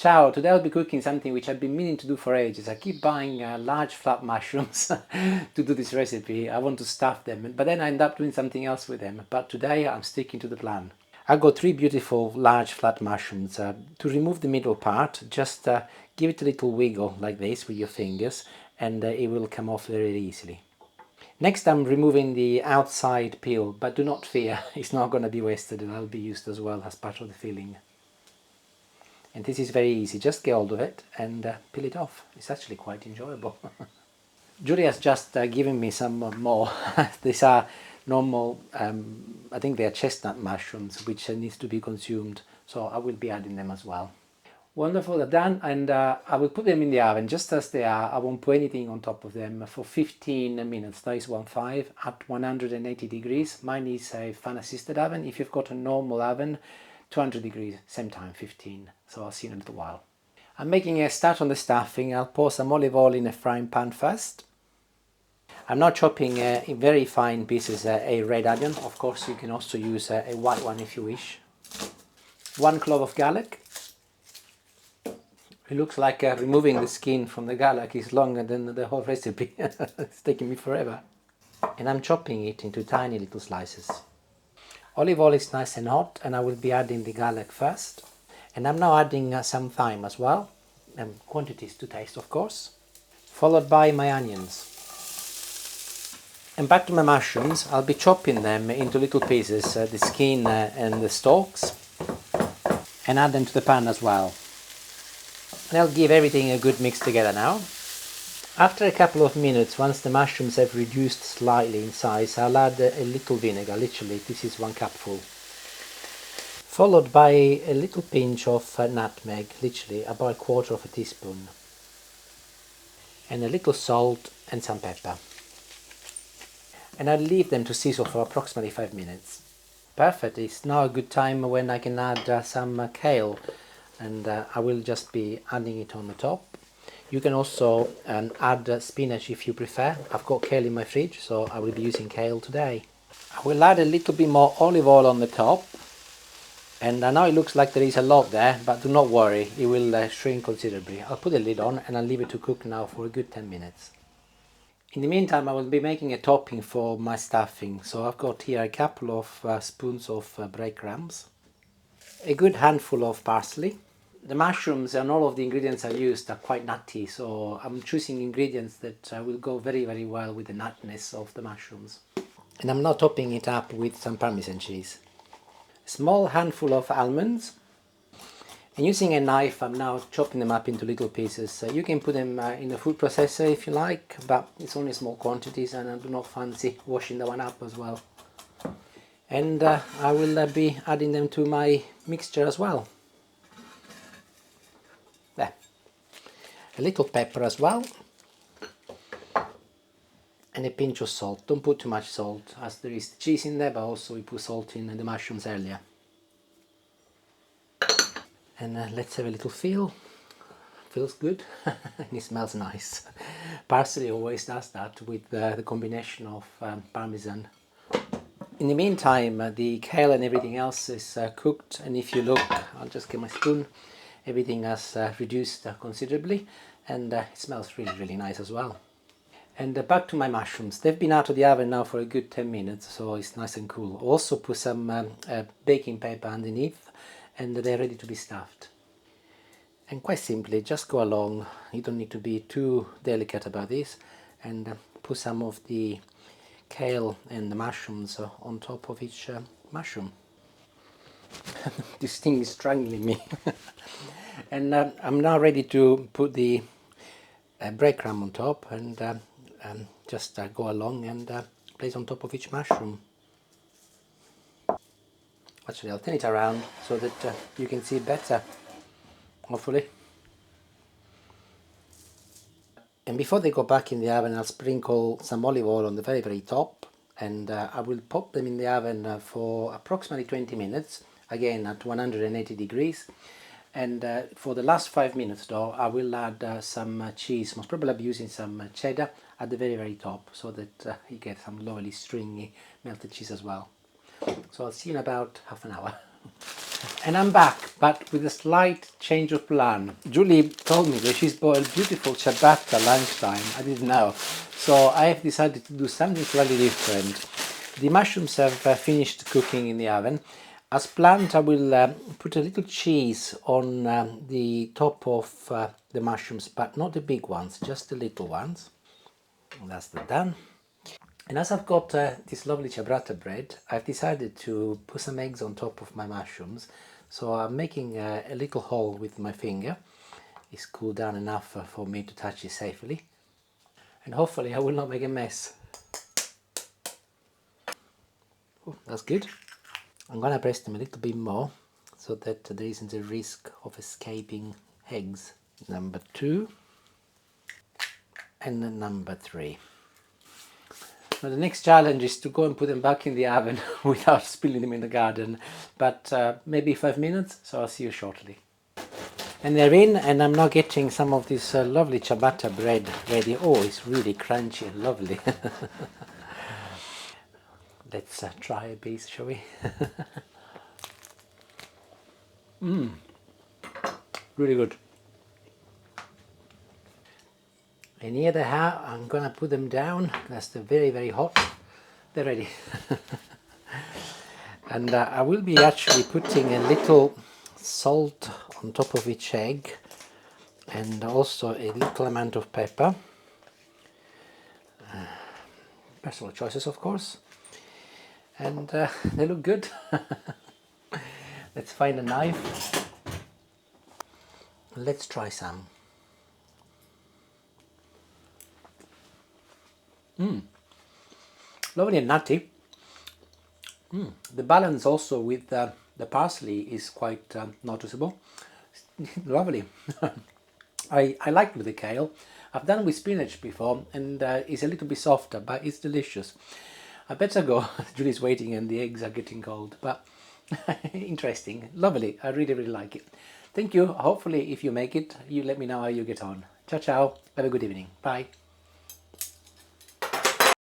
Ciao, today I'll be cooking something which I've been meaning to do for ages. I keep buying large flat mushrooms to do this recipe. I want to stuff them, but then I end up doing something else with them. But today I'm sticking to the plan. I've got three beautiful large flat mushrooms. To remove the middle part, just give it a little wiggle like this with your fingers and it will come off very easily. Next I'm removing the outside peel, but do not fear, it's not going to be wasted and I'll be used as well as part of the filling. And this is very easy, just get hold of it and peel it off. It's actually quite enjoyable. Julie has just given me some more. These are normal, I think they are chestnut mushrooms, which needs to be consumed. So I will be adding them as well. Wonderful, they're done, and I will put them in the oven just as they are. I won't put anything on top of them for 15 minutes. That is 15 at 180 degrees. Mine is a fan assisted oven. If you've got a normal oven, 200 degrees, same time, 15. So I'll see you in a little while. I'm making a start on the stuffing. I'll pour some olive oil in a frying pan first. I'm now chopping in very fine pieces a red onion. Of course, you can also use a white one if you wish. 1 clove of garlic. It looks like removing the skin from the garlic is longer than the whole recipe. It's taking me forever. And I'm chopping it into tiny little slices. Olive oil is nice and hot and I will be adding the garlic first. And I'm now adding some thyme as well. Quantities to taste, of course. Followed by my onions. And back to my mushrooms. I'll be chopping them into little pieces, the skin and the stalks. And add them to the pan as well. And I'll give everything a good mix together now. After a couple of minutes, once the mushrooms have reduced slightly in size, I'll add a little vinegar, literally this is 1 cupful. Followed by a little pinch of nutmeg, literally about 1/4 teaspoon. And a little salt and some pepper. And I'll leave them to sizzle for approximately 5 minutes. Perfect, it's now a good time when I can add some kale. And I will just be adding it on the top. You can also add spinach if you prefer. I've got kale in my fridge, so I will be using kale today. I will add a little bit more olive oil on the top. And I know it looks like there is a lot there, but do not worry, it will shrink considerably. I'll put the lid on and I'll leave it to cook now for a good 10 minutes. In the meantime, I will be making a topping for my stuffing. So I've got here a couple of spoons of breadcrumbs, a good handful of parsley. The mushrooms and all of the ingredients I used are quite nutty, so I'm choosing ingredients that will go very, very well with the nuttiness of the mushrooms. And I'm now topping it up with some Parmesan cheese. A small handful of almonds. And using a knife, I'm now chopping them up into little pieces. You can put them in a food processor if you like, but it's only small quantities and I do not fancy washing that one up as well. And I will be adding them to my mixture as well. There. A little pepper as well. And a pinch of salt. Don't put too much salt as there is cheese in there, but also we put salt in the mushrooms earlier. And let's have a little feel. Feels good and it smells nice. Parsley always does that with the combination of Parmesan. In the meantime, the kale and everything else is cooked, and if you look, I'll just get my spoon, everything has reduced considerably, and it smells really, really nice as well. And back to my mushrooms. They've been out of the oven now for a good 10 minutes, so it's nice and cool. Also put some baking paper underneath, and they're ready to be stuffed. And quite simply, just go along. You don't need to be too delicate about this, and put some of the kale and the mushrooms on top of each mushroom. This thing is strangling me. And I'm now ready to put the breadcrumb on top and just go along and place on top of each mushroom. Actually, I'll turn it around so that you can see it better, hopefully. And before they go back in the oven, I'll sprinkle some olive oil on the very, very top, and I will pop them in the oven for approximately 20 minutes, again at 180 degrees. And for the last 5 minutes though, I will add some cheese. Most probably I'll be using some cheddar at the very, very top, so that you get some lovely stringy melted cheese as well. So I'll see you in about half an hour. And I'm back, but with a slight change of plan. Julie told me that she's boiled beautiful ciabatta lunchtime. I didn't know. So I have decided to do something slightly different. The mushrooms have finished cooking in the oven. As planned, I will put a little cheese on the top of the mushrooms, but not the big ones, just the little ones. And that's done. And as I've got this lovely ciabatta bread, I've decided to put some eggs on top of my mushrooms. So I'm making a little hole with my finger. It's cooled down enough for me to touch it safely. And hopefully I will not make a mess. Ooh, that's good. I'm gonna press them a little bit more so that there isn't a risk of escaping eggs. Number 2 and then number 3. Now the next challenge is to go and put them back in the oven without spilling them in the garden, but maybe 5 minutes, so I'll see you shortly. And they're in, and I'm now getting some of this lovely ciabatta bread ready. Oh, it's really crunchy and lovely. Let's try a piece, shall we? Really good. And here they are. I'm gonna put them down because they're very, very hot. They're ready. And I will be actually putting a little salt on top of each egg and also a little amount of pepper. Personal choices, of course. And they look good. Let's find a knife. Let's try some. Lovely and nutty. The balance also with the parsley is quite noticeable. Lovely. I like with the kale. I've done with spinach before and it's a little bit softer, but it's delicious. I better go. Julie's waiting and the eggs are getting cold, but interesting. Lovely. I really, really like it. Thank you. Hopefully if you make it, you let me know how you get on. Ciao, ciao. Have a good evening. Bye.